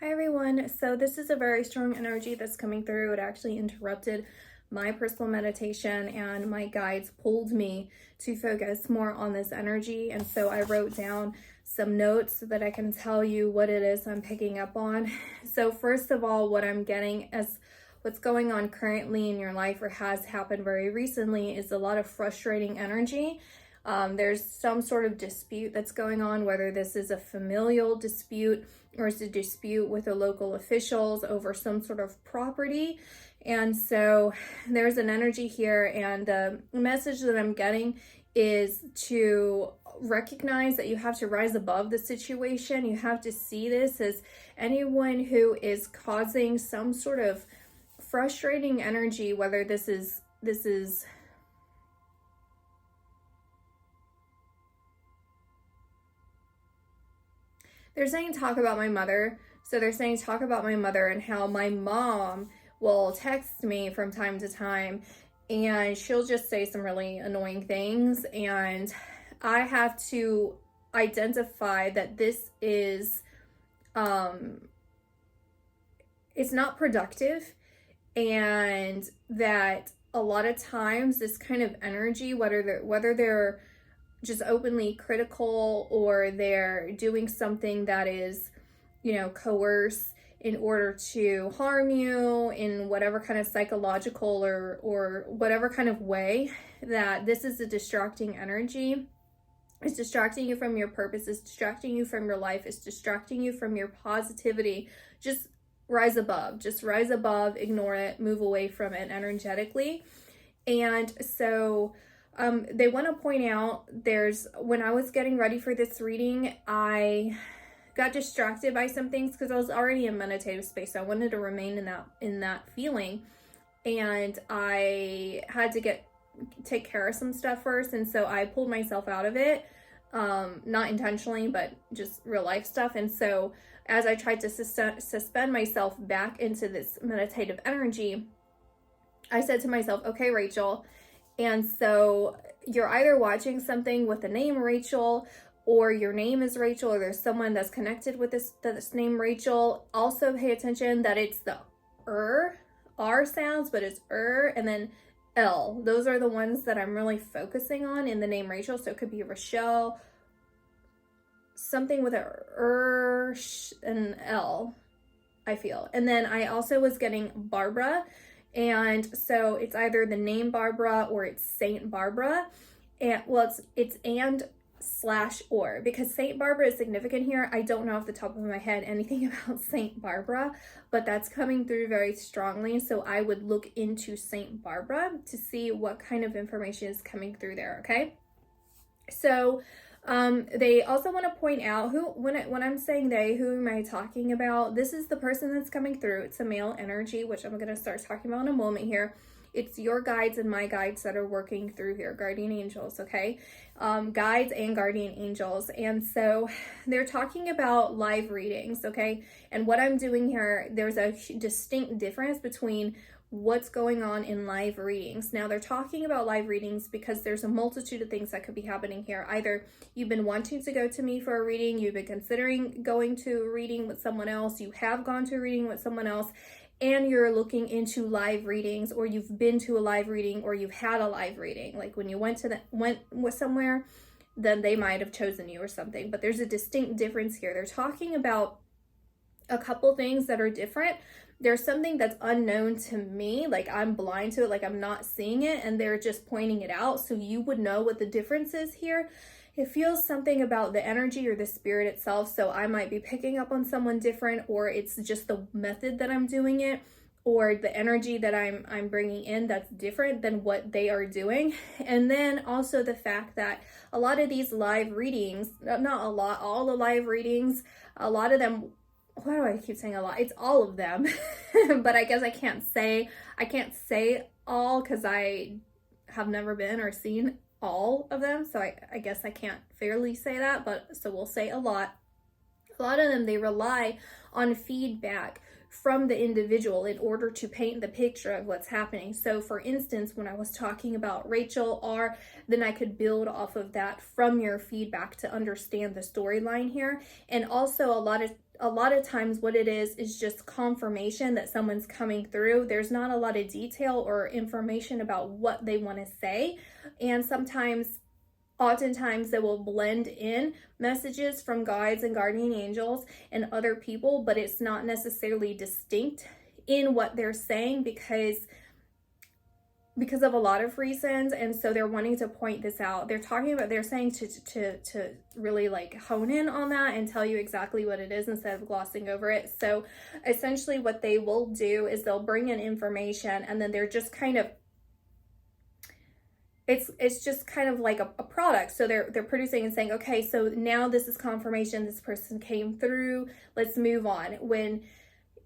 Hi everyone. So this is a very strong energy that's coming through. It actually interrupted my personal meditation and my guides pulled me to focus more on this energy. And so I wrote down some notes so that I can tell you what it is I'm picking up on. So first of all, what I'm getting as what's going on currently in your life or has happened very recently is a lot of frustrating energy. There's some sort of dispute that's going on, whether this is a familial dispute or it's a dispute with the local officials over some sort of property. And so there's an energy here, and the message that I'm getting is to recognize that you have to rise above the situation. You have to see this as anyone who is causing some sort of frustrating energy, whether this is they're saying talk about my mother. So they're saying talk about my mother and how my mom will text me from time to time and she'll just say some really annoying things. And I have to identify that this is, it's not productive, and that a lot of times this kind of energy, whether they're just openly critical or they're doing something that is, coerce in order to harm you in whatever kind of psychological or whatever kind of way, that this is a distracting energy. It's distracting you from your purpose. It's distracting you from your life. It's distracting you from your positivity. Just rise above, ignore it, move away from it energetically. And so they want to point out when I was getting ready for this reading, I got distracted by some things because I was already in meditative space. So I wanted to remain in that feeling, and I had to take care of some stuff first. And so I pulled myself out of it, not intentionally, but just real life stuff. And so as I tried to suspend myself back into this meditative energy, I said to myself, okay, Rachel. And so you're either watching something with the name Rachel, or your name is Rachel, or there's someone that's connected with this name Rachel. Also pay attention that it's the R sounds, but it's and then L. Those are the ones that I'm really focusing on in the name Rachel. So it could be Rochelle, something with a and L, I feel. And then I also was getting Barbara. And so it's either the name Barbara or it's Saint Barbara. And well, it's and/or, because Saint Barbara is significant here. I don't know off the top of my head anything about Saint Barbara, but that's coming through very strongly. So I would look into Saint Barbara to see what kind of information is coming through there. Okay. So they also want to point out when I'm saying they, who am I talking about? This is the person that's coming through. It's a male energy, which I'm going to start talking about in a moment here. It's your guides and my guides that are working through here, guardian angels, okay? Guides and guardian angels. And so they're talking about live readings, okay? And what I'm doing here, there's a distinct difference between what's going on in live readings. Now they're talking about live readings because there's a multitude of things that could be happening here. Either you've been wanting to go to me for a reading, you've been considering going to a reading with someone else, you have gone to a reading with someone else, and you're looking into live readings, or you've been to a live reading, or you've had a live reading. Like when you went with somewhere, then they might have chosen you or something. But there's a distinct difference here. They're talking about a couple things that are different. There's something that's unknown to me, like I'm blind to it, like I'm not seeing it, and they're just pointing it out so you would know what the difference is here. It feels something about the energy or the spirit itself, so I might be picking up on someone different, or it's just the method that I'm doing it, or the energy that I'm bringing in that's different than what they are doing. And then also the fact that a lot of these live readings, not a lot, all the live readings, a lot of them, why do I keep saying a lot? It's all of them. But I guess I can't say all because I have never been or seen all of them. So I guess I can't fairly say that, but so we'll say a lot. A lot of them, they rely on feedback from the individual in order to paint the picture of what's happening. So for instance, when I was talking about Rachel R, then I could build off of that from your feedback to understand the storyline here. And also a a lot of times what it is just confirmation that someone's coming through. There's not a lot of detail or information about what they want to say. And oftentimes they will blend in messages from guides and guardian angels and other people, but it's not necessarily distinct in what they're saying because of a lot of reasons. And so they're wanting to point this out. They're saying to really like hone in on that and tell you exactly what it is instead of glossing over it. So essentially what they will do is they'll bring in information, and then they're just kind of, it's just kind of like a product. So they're producing and saying, okay, so now this is confirmation this person came through, let's move on. When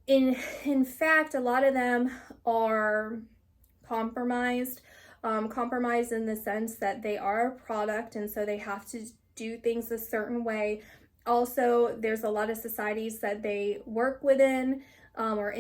in fact, a lot of them are compromised in the sense that they are a product, and so they have to do things a certain way. Also, there's a lot of societies that they work within, or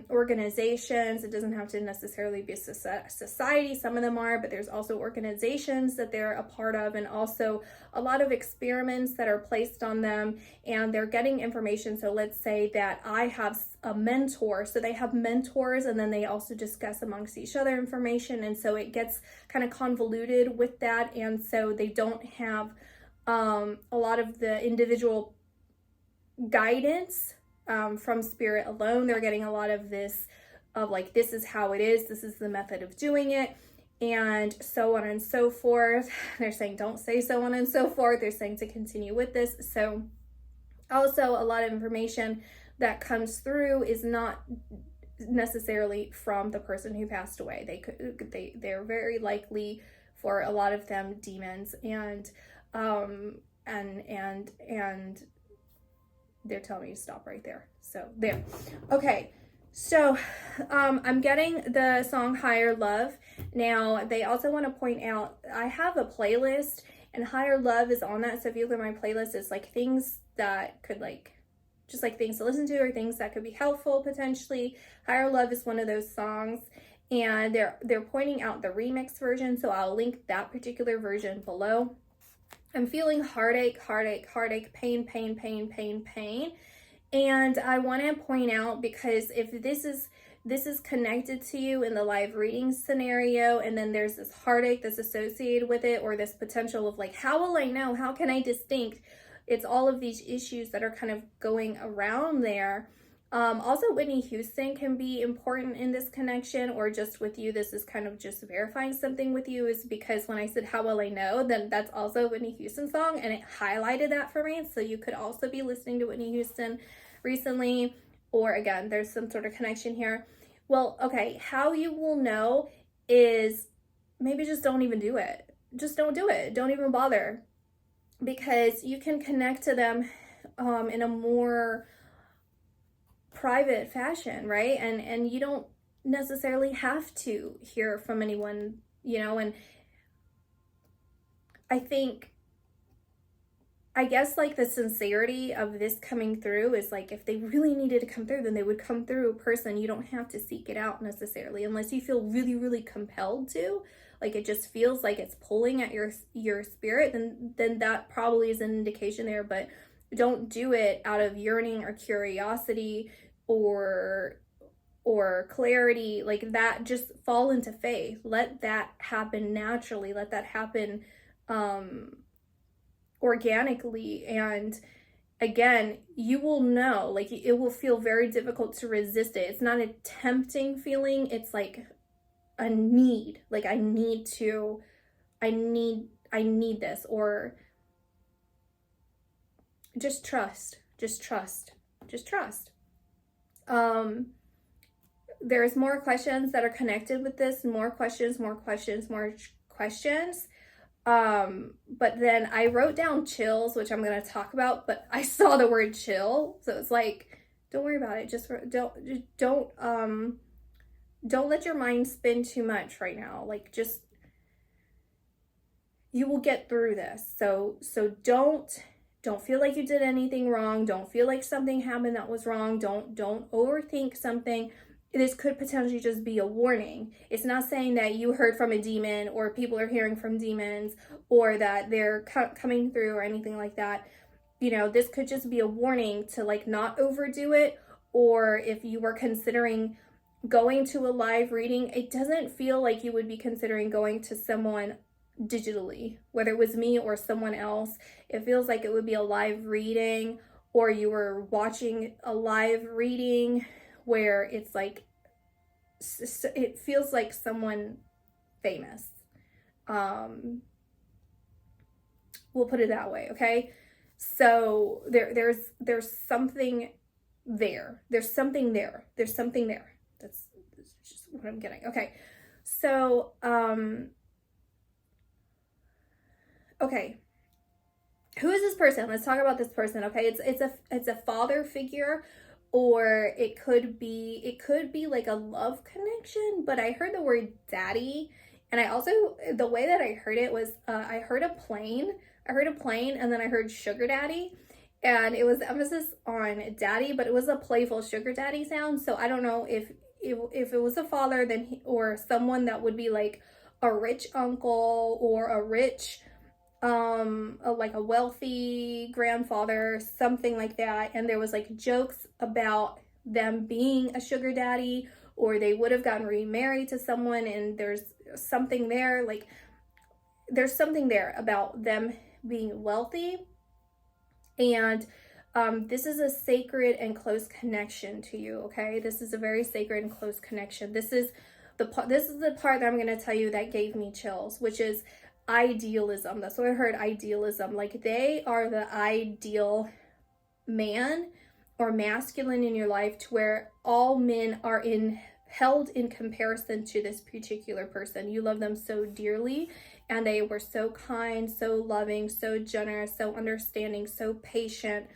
organizations. It doesn't have to necessarily be a society. Some of them are, but there's also organizations that they're a part of, and also a lot of experiments that are placed on them, and they're getting information. So let's say that I have a mentor, so they have mentors, and then they also discuss amongst each other information, and so it gets kind of convoluted with that, and so they don't have a lot of the individual guidance from spirit alone. They're getting a lot of this of like, this is how it is, this is the method of doing it, and so on and so forth. They're saying don't say so on and so forth. They're saying to continue with this. So also a lot of information that comes through is not necessarily from the person who passed away. They're very likely, for a lot of them, demons, and they're telling me to stop right there. So there. Okay. So I'm getting the song Higher Love. Now, they also want to point out, I have a playlist, and Higher Love is on that. So if you look at my playlist, it's like things that could just like things to listen to, or things that could be helpful potentially. Higher Love is one of those songs, and they're pointing out the remix version. So I'll link that particular version below. I'm feeling heartache, pain. And I want to point out, because if this is connected to you in the live reading scenario, and then there's this heartache that's associated with it, or this potential of like, how will I know? How can I distinct? It's all of these issues that are kind of going around there. Also, Whitney Houston can be important in this connection, or just with you. This is kind of just verifying something with you, is because when I said how will I know, then that's also a Whitney Houston song, and it highlighted that for me. So you could also be listening to Whitney Houston recently, or again, there's some sort of connection here. Well, okay, how you will know is maybe just don't even do it. Just don't do it. Don't even bother, because you can connect to them in a more private fashion, right? And you don't necessarily have to hear from anyone, and I guess like the sincerity of this coming through is like, if they really needed to come through, then they would come through in person. You don't have to seek it out necessarily, unless you feel really, really compelled to, like it just feels like it's pulling at your spirit, then that probably is an indication there. But don't do it out of yearning or curiosity or clarity like that. Just fall into faith. Let that happen naturally. Let that happen organically. And again, you will know, like it will feel very difficult to resist it. It's not a tempting feeling. It's like a need. Like I need this, or just trust. There's more questions that are connected with this, more questions. But then I wrote down chills, which I'm going to talk about, but I saw the word chill. So it's like, don't worry about it. Just don't let your mind spin too much right now. Like just, you will get through this. So don't feel like you did anything wrong. Don't feel like something happened that was wrong. Don't overthink something. This could potentially just be a warning. It's not saying that you heard from a demon, or people are hearing from demons, or that they're coming through, or anything like that. you know, this could just be a warning to like not overdo it. Or if you were considering going to a live reading, it doesn't feel like you would be considering going to someone digitally, whether it was me or someone else. It feels like it would be a live reading, or you were watching a live reading where it's like, it feels like someone famous. We'll put it that way, okay? So there's something there. There's something there. There's something there. That's just what I'm getting. Okay. So, okay. Who is this person? Let's talk about this person, okay? It's a father figure, or it could be like a love connection, but I heard the word daddy, and I also, the way that I heard it was, I heard a plane, and then I heard sugar daddy, and it was emphasis on daddy, but it was a playful sugar daddy sound. So I don't know if it was a father, then or someone that would be like a rich uncle, or a rich, like a wealthy grandfather, something like that. And there was like jokes about them being a sugar daddy, or they would have gotten remarried to someone, and there's something there, like there's something there about them being wealthy. And this is a sacred and close connection to you, okay? This is a very sacred and close connection. This is the part that I'm going to tell you that gave me chills, which is idealism. That's what I heard, idealism. Like they are the ideal man or masculine in your life, to where all men are held in comparison to this particular person. You love them so dearly, and they were so kind, so loving, so generous, so understanding, so patient.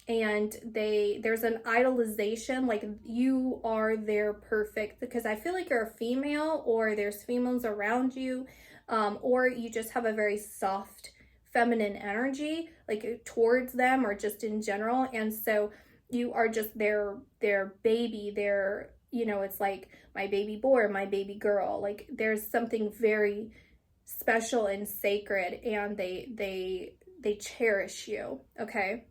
And there's an idolization, like you are their perfect, because I feel like you're a female, or there's females around you, or you just have a very soft feminine energy, like towards them, or just in general. And so you are just their baby, their, you know, it's like my baby boy or my baby girl. Like there's something very special and sacred, and they cherish you, okay?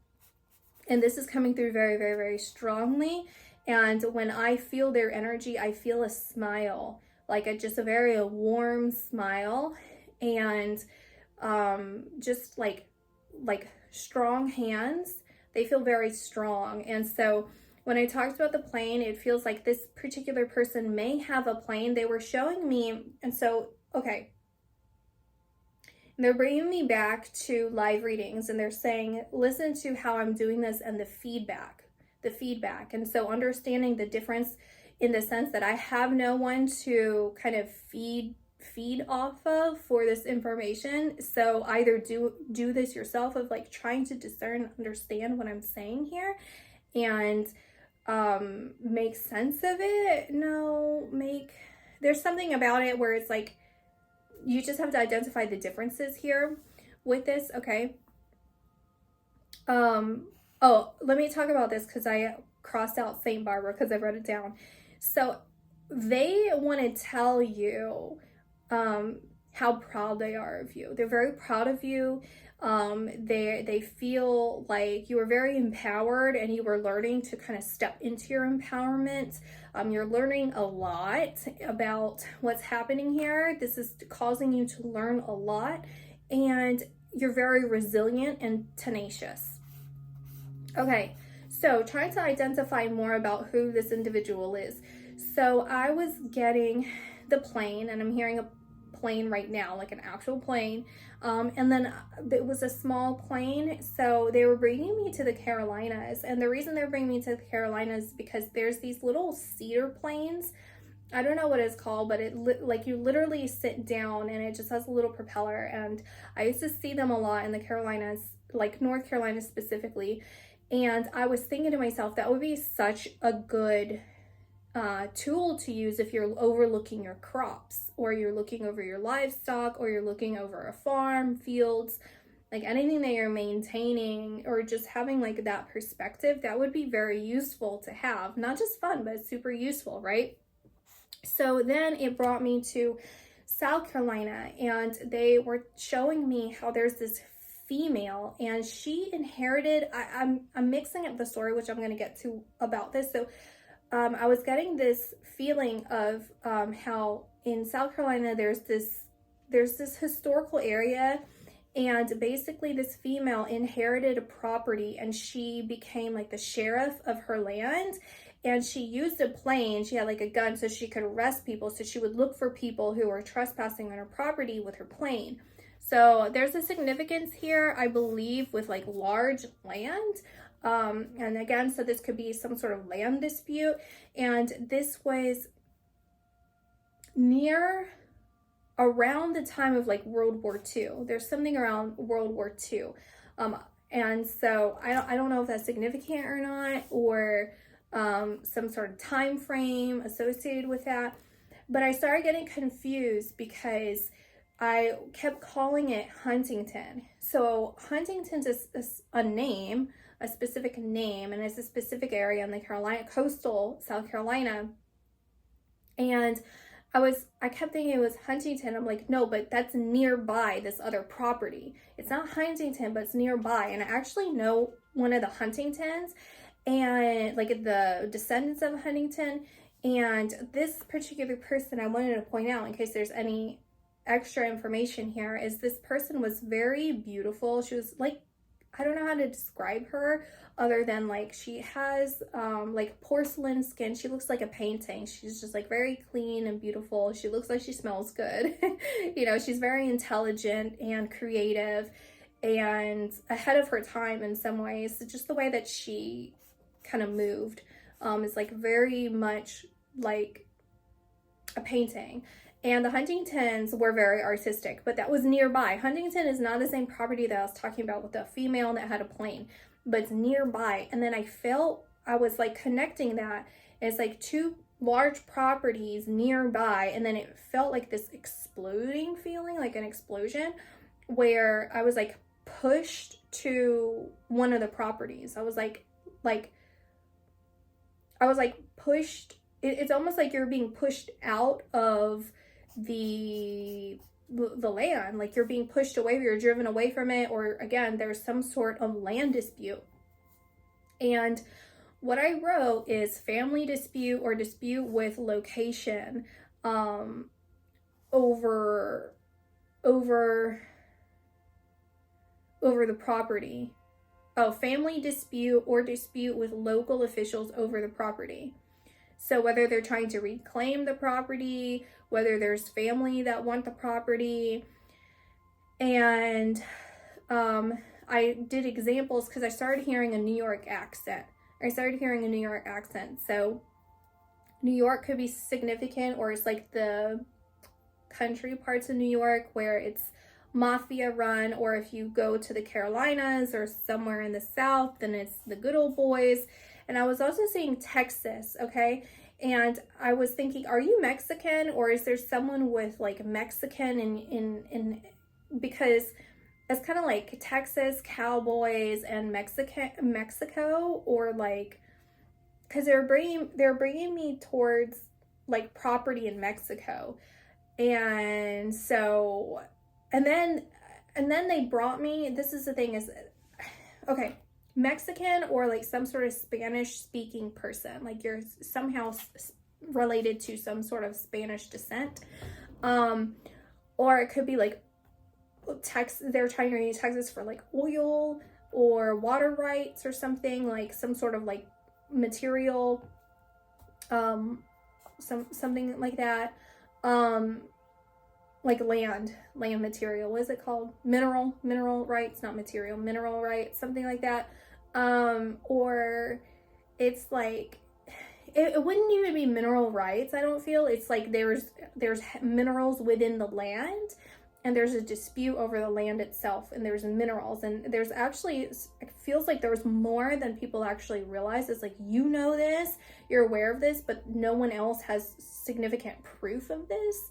And this is coming through very, very, very strongly. And when I feel their energy, I feel a smile, like just a very warm smile, and just like strong hands. They feel very strong. And so when I talked about the plane, it feels like this particular person may have a plane. They were showing me, and so, okay, they're bringing me back to live readings, and they're saying, listen to how I'm doing this and the feedback. And so understanding the difference in the sense that I have no one to kind of feed off of for this information. So either do this yourself, of like trying to discern, understand what I'm saying here, and make sense of it. There's something about it where it's like, you just have to identify the differences here with this, okay? Oh, let me talk about this, because I crossed out Saint Barbara because I wrote it down. So they want to tell you how proud they are of you. They're very proud of you. They feel like you were very empowered, and you were learning to kind of step into your empowerment. You're learning a lot about what's happening here. This is causing you to learn a lot, and you're very resilient and tenacious. Okay, so trying to identify more about who this individual is. So I was getting the plane, and I'm hearing a plane right now, like an actual plane. And then it was a small plane. So they were bringing me to the Carolinas. And the reason they're bringing me to the Carolinas is because there's these little cedar planes. I don't know what it's called, but like you literally sit down, and it just has a little propeller. And I used to see them a lot in the Carolinas, like North Carolina specifically. And I was thinking to myself, that would be such a good tool to use if you're overlooking your crops, or you're looking over your livestock, or you're looking over a farm, fields, like anything that you're maintaining, or just having like that perspective. That would be very useful to have. Not just fun, but super useful, right? So then it brought me to South Carolina, and they were showing me how there's this female, and she inherited, I'm mixing up the story, which I'm going to get to about this. So I was getting this feeling of how in South Carolina there's this historical area, and basically this female inherited a property and she became like the sheriff of her land, and she used a plane. She had like a gun so she could arrest people. So she would look for people who were trespassing on her property with her plane. So there's a significance here, I believe, with like large land. And again, so this could be some sort of land dispute. And this was near around the time of like World War II. There's something around World War II. And so I don't know if that's significant or not, or some sort of time frame associated with that. But I started getting confused because I kept calling it Huntington. So Huntington's is a name, a specific name, and it's a specific area in the coastal South Carolina. And I kept thinking it was Huntington. I'm like, no, but that's nearby this other property. It's not Huntington, but it's nearby. And I actually know one of the Huntingtons, and like the descendants of Huntington. And this particular person I wanted to point out, in case there's any extra information here, is this person was very beautiful. She was like, I don't know how to describe her other than like she has like porcelain skin. She looks like a painting. She's just like very clean and beautiful. She looks like she smells good. You know, she's very intelligent and creative and ahead of her time in some ways. Just the way that she kind of moved is like very much like a painting. And the Huntingtons were very artistic, but that was nearby. Huntington is not the same property that I was talking about with the female that had a plane, but it's nearby. And then I was like connecting that. It's like two large properties nearby, and then it felt like this exploding feeling, like an explosion, where I was like pushed to one of the properties. I was pushed. It's almost like you're being pushed out of the land, like you're being pushed away, or you're driven away from it, or again, there's some sort of land dispute. And what I wrote is family dispute or dispute with location over the property. Oh, family dispute or dispute with local officials over the property. So whether they're trying to reclaim the property, whether there's family that want the property. And I did examples because I started hearing a New York accent. So New York could be significant, or it's like the country parts of New York where it's mafia run, or if you go to the Carolinas or somewhere in the South, then it's the good old boys. And I was also saying Texas, okay? And I was thinking, are you Mexican, or is there someone with like Mexican in because it's kind of like Texas, cowboys, and Mexico, or like, because they're bringing me towards like property in Mexico. And so, and then they brought me, this is the thing is, okay, Mexican or like some sort of Spanish speaking person, like you're somehow related to some sort of Spanish descent, or it could be like they're trying to use Texas for like oil or water rights or something, like some sort of like material, something like that, like land material. What is it called? Mineral rights, not material, mineral rights, something like that. Or it's like, it wouldn't even be mineral rights, I don't feel. It's like there's minerals within the land, and there's a dispute over the land itself, and there's minerals, and there's actually, it feels like there's more than people actually realize. It's like, you know this, you're aware of this, but no one else has significant proof of this.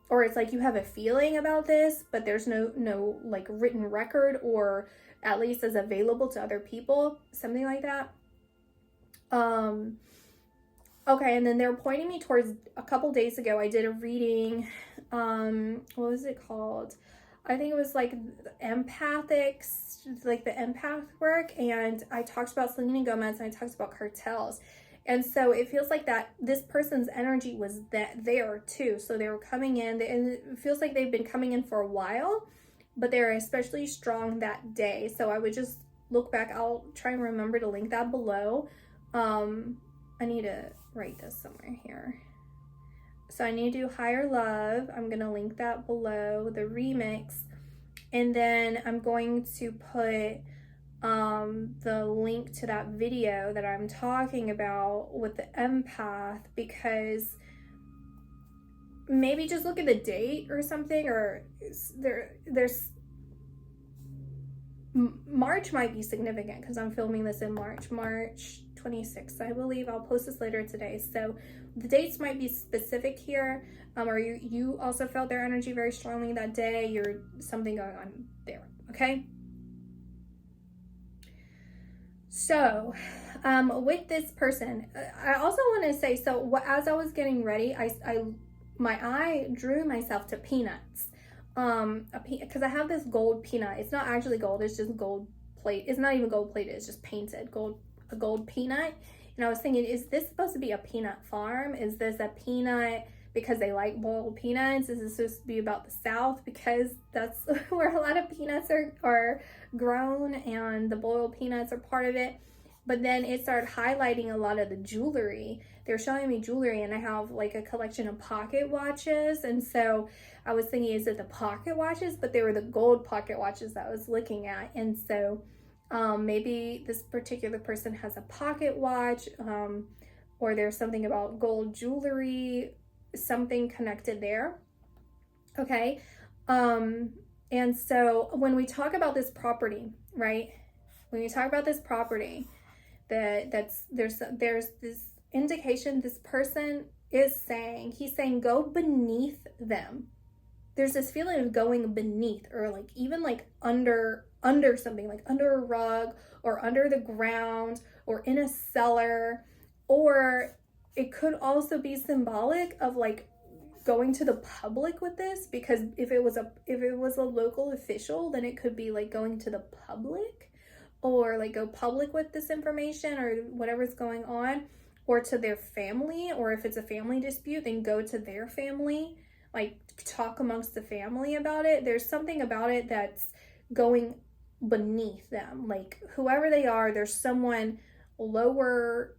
Or it's like you have a feeling about this, but there's no like written record, or at least as available to other people, something like that. Okay, and then they're pointing me towards, a couple days ago I did a reading, what was it called? I think it was like empathics, like the empath work. And I talked about Selena Gomez and I talked about cartels. And so it feels like that this person's energy was there too. So they were coming in, and it feels like they've been coming in for a while, but they're especially strong that day. So I would just look back. I'll try and remember to link that below. I need to write this somewhere here. So I need to do Higher Love. I'm going to link that below, the remix. And then I'm going to put the link to that video that I'm talking about with the empath, because maybe just look at the date or something, or there's March might be significant because I'm filming this in March 26th, I believe. I'll post this later today. So the dates might be specific here, or you also felt their energy very strongly that day. You're something going on there, okay? So with this person, I also want to say, so as I was getting ready, my eye drew myself to peanuts, because I have this gold peanut. It's not actually gold, it's just gold plate. It's not even gold plated, it's just painted a gold peanut. And I was thinking, is this supposed to be a peanut farm? Is this a peanut because they like boiled peanuts? Is this supposed to be about the South because that's where a lot of peanuts are grown, and the boiled peanuts are part of it? But then it started highlighting a lot of the jewelry. They were showing me jewelry, and I have like a collection of pocket watches. And so I was thinking, is it the pocket watches? But they were the gold pocket watches that I was looking at. And so maybe this particular person has a pocket watch, or there's something about gold jewelry, something connected there. Okay. And so when we talk about this property, right? When we talk about this property, there's this indication this person is saying, he's saying, go beneath them. There's this feeling of going beneath, or like even like under something, like under a rug or under the ground or in a cellar. Or it could also be symbolic of like going to the public with this, because if it was a local official, then it could be like going to the public, or like go public with this information or whatever's going on, or to their family. Or if it's a family dispute, then go to their family, like talk amongst the family about it. There's something about it that's going beneath them, like whoever they are, there's someone lower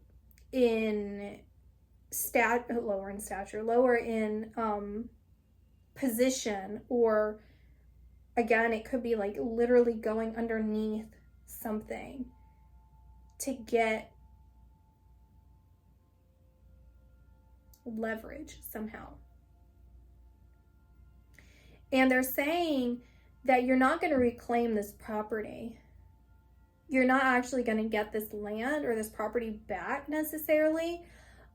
in stature, lower in position, or again, it could be like literally going underneath something to get leverage somehow. And they're saying that you're not going to reclaim this property. You're not actually going to get this land or this property back necessarily.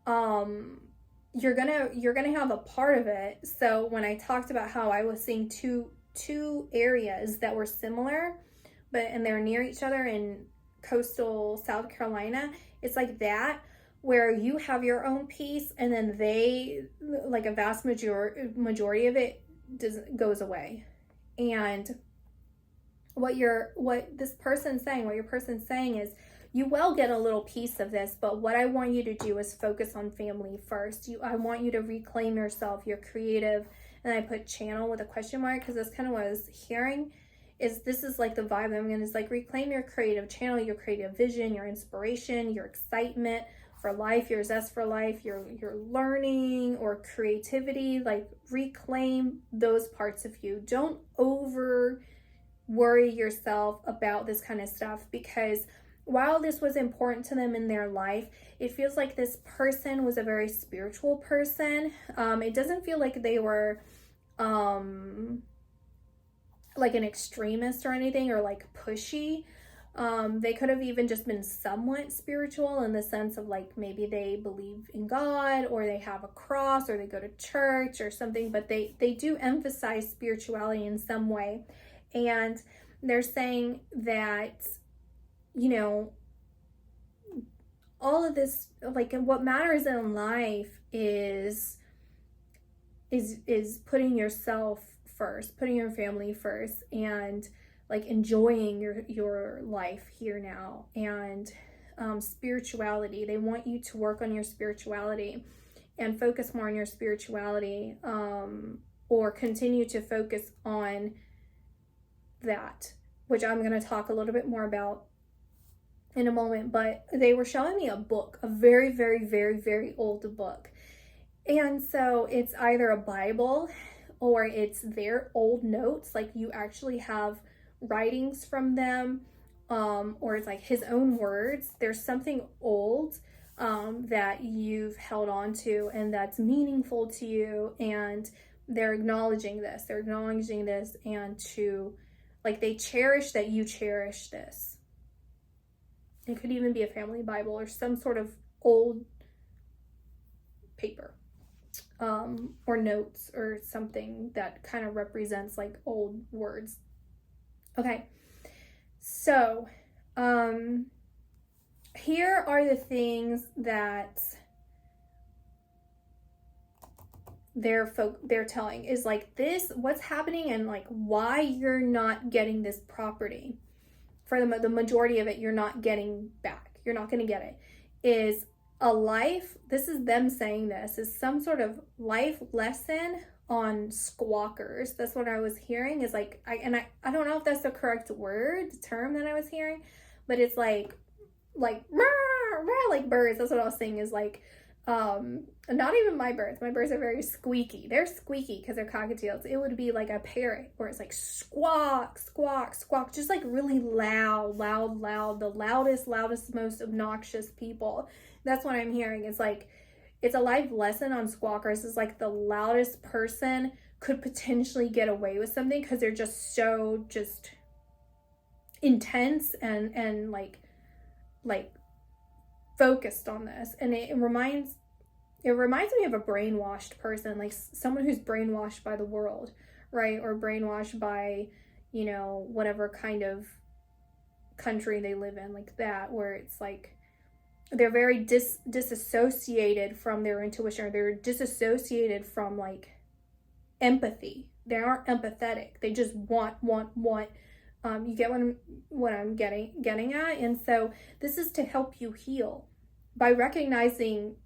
You're gonna have a part of it. So when I talked about how I was seeing two areas that were similar, and they're near each other in coastal South Carolina, it's like that, where you have your own piece, and then they, like a vast majority of it goes away. And what this person's saying is, you will get a little piece of this, but what I want you to do is focus on family first. I want you to reclaim yourself, your creative, and I put channel with a question mark because that's kind of what I was hearing. This is like the vibe I'm getting, is like reclaim your creative channel, your creative vision, your inspiration, your excitement for life, your zest for life, your learning or creativity. Like reclaim those parts of you. Don't over worry yourself about this kind of stuff, because while this was important to them in their life, it feels like this person was a very spiritual person. It doesn't feel like they were like an extremist or anything, or like pushy. They could have even just been somewhat spiritual in the sense of like maybe they believe in God, or they have a cross, or they go to church or something, but they do emphasize spirituality in some way. And they're saying that, you know, all of this, like, what matters in life is putting yourself first, putting your family first, and like enjoying your life here now. And spirituality, they want you to work on your spirituality and focus more on your spirituality, or continue to focus on that, which I'm going to talk a little bit more about in a moment. But they were showing me a book, a very, very, very, very old book. And so it's either a Bible or it's their old notes, like you actually have writings from them, or it's like his own words. There's something old that you've held on to and that's meaningful to you, and they're acknowledging this, and to, like, they cherish that you cherish this. It could even be a family Bible or some sort of old paper, or notes or something that kind of represents like old words. Okay, so here are the things that they're telling is like this, what's happening, and like why you're not getting this property. For the majority of it, you're not getting back. You're not going to get it. Is a life, this is them saying this, is some sort of life lesson on squawkers. That's what I was hearing, is like, I don't know if that's the correct word, the term that I was hearing, but it's like birds. That's what I was saying, is like, not even my birds. My birds are very squeaky. They're squeaky because they're cockatiels. It would be like a parrot where it's like squawk, squawk, squawk, just like really loud, the loudest, most obnoxious people. That's what I'm hearing. It's like, it's a life lesson on squawkers. It's like the loudest person could potentially get away with something because they're just so intense and like focused on this. And it reminds me of a brainwashed person, like someone who's brainwashed by the world, right? Or brainwashed by, you know, whatever kind of country they live in, like that, where it's like they're very disassociated from their intuition, or they're disassociated from like empathy. They aren't empathetic. They just want. You get what I'm getting at? And so this is to help you heal by recognizing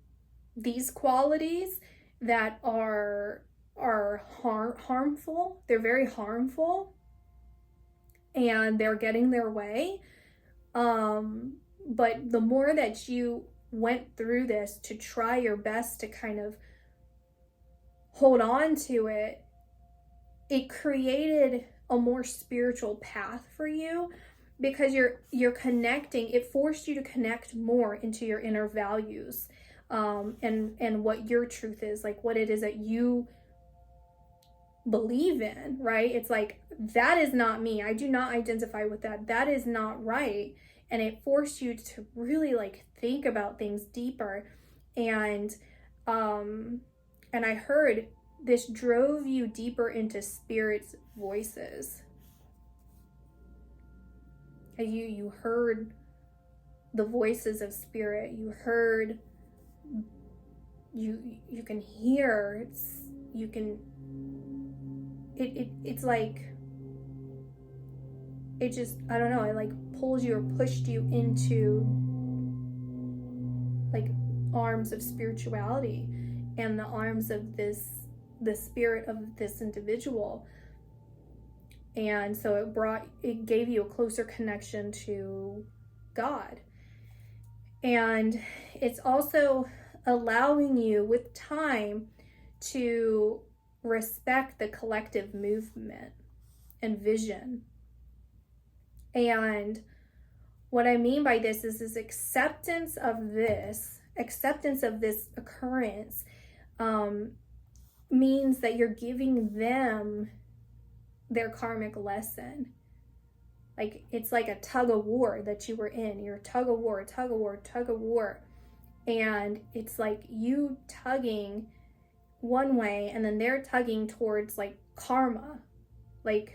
these qualities that are harmful. They're very harmful, and they're getting their way. But the more that you went through this to try your best to kind of hold on to it, it created a more spiritual path for you, because you're connecting. It forced you to connect more into your inner values, and what your truth is, like what it is that you believe in, right? It's like, that is not me. I do not identify with that. That is not right. And it forced you to really like think about things deeper. And I heard this drove you deeper into spirit's voices. You heard the voices of spirit. You heard, you can hear, it's like, it just, I don't know, it like pulls you or pushed you into like arms of spirituality and the arms of the spirit of this individual. And so it gave you a closer connection to God. And it's also allowing you with time to respect the collective movement and vision. And what I mean by this is this acceptance of this occurrence means that you're giving them their karmic lesson. Like, it's like a tug of war that you were in. You're tug of war. And it's like you tugging one way, and then they're tugging towards like karma, like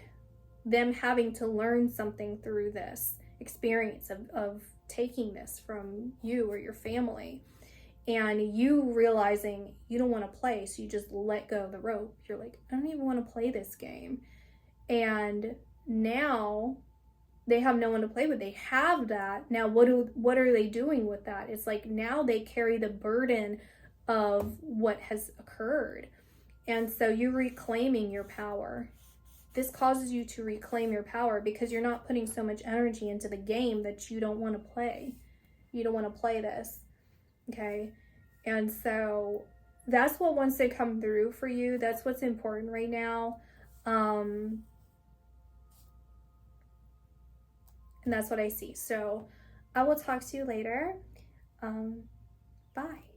them having to learn something through this experience of taking this from you or your family. and you realizing you don't want to play, so you just let go of the rope. You're like, I don't even want to play this game. And now they have no one to play with. They have that. Now what are they doing with that? It's like now they carry the burden of what has occurred. And so you're reclaiming your power. This causes you to reclaim your power because you're not putting so much energy into the game that you don't want to play. You don't want to play this. Okay? And so that's what wants to come through for you. That's what's important right now. And that's what I see. So I will talk to you later. Bye.